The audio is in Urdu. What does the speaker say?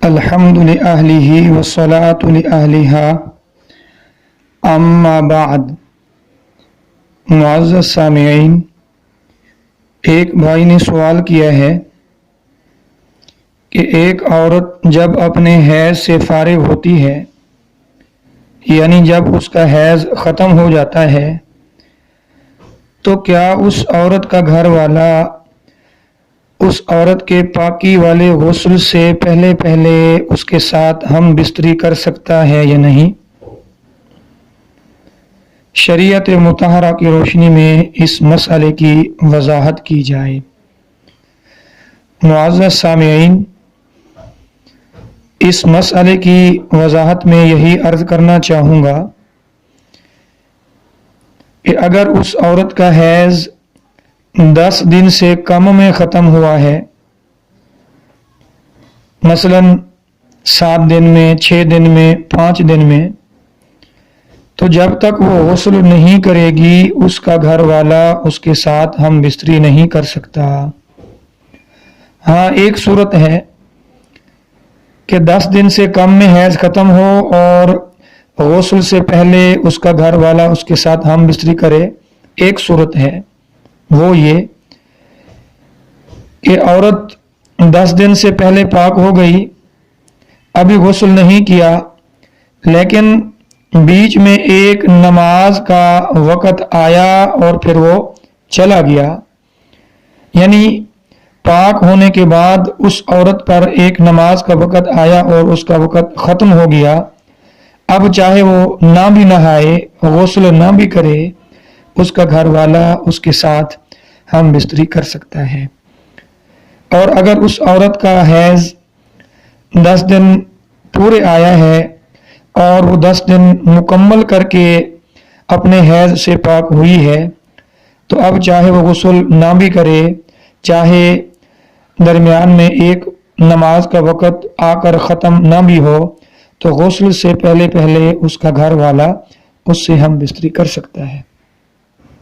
الحمد لأہلہ والصلاة لأہلہا اما بعد۔ معزز سامعین، ایک بھائی نے سوال کیا ہے کہ ایک عورت جب اپنے حیض سے فارغ ہوتی ہے، یعنی جب اس کا حیض ختم ہو جاتا ہے، تو کیا اس عورت کا گھر والا اس عورت کے پاکی والے غسل سے پہلے اس کے ساتھ ہم بستری کر سکتا ہے یا نہیں؟ شریعت مطہرہ کی روشنی میں اس مسئلے کی وضاحت کی جائے۔ معزز سامعین، اس مسئلے کی وضاحت میں یہی عرض کرنا چاہوں گا کہ اگر اس عورت کا حیض 10 دن سے کم میں ختم ہوا ہے، مثلا 7 دن میں، 6 دن میں، 5 دن میں، تو جب تک وہ غسل نہیں کرے گی اس کا گھر والا اس کے ساتھ ہم بستری نہیں کر سکتا۔ ہاں، ایک صورت ہے کہ 10 دن سے کم میں حیض ختم ہو اور غسل سے پہلے اس کا گھر والا اس کے ساتھ ہم بستری کرے۔ ایک صورت ہے وہ یہ کہ عورت 10 دن سے پہلے پاک ہو گئی، ابھی غسل نہیں کیا، لیکن بیچ میں ایک نماز کا وقت آیا اور پھر وہ چلا گیا، یعنی پاک ہونے کے بعد اس عورت پر ایک نماز کا وقت آیا اور اس کا وقت ختم ہو گیا۔ اب چاہے وہ نہ بھی نہائے، غسل نہ بھی کرے، اس کا گھر والا اس کے ساتھ ہم بستری کر سکتا ہے۔ اور اگر اس عورت کا حیض 10 دن پورے آیا ہے اور وہ 10 دن مکمل کر کے اپنے حیض سے پاک ہوئی ہے، تو اب چاہے وہ غسل نہ بھی کرے، چاہے درمیان میں ایک نماز کا وقت آ کر ختم نہ بھی ہو، تو غسل سے پہلے اس کا گھر والا اس سے ہم بستری کر سکتا ہے۔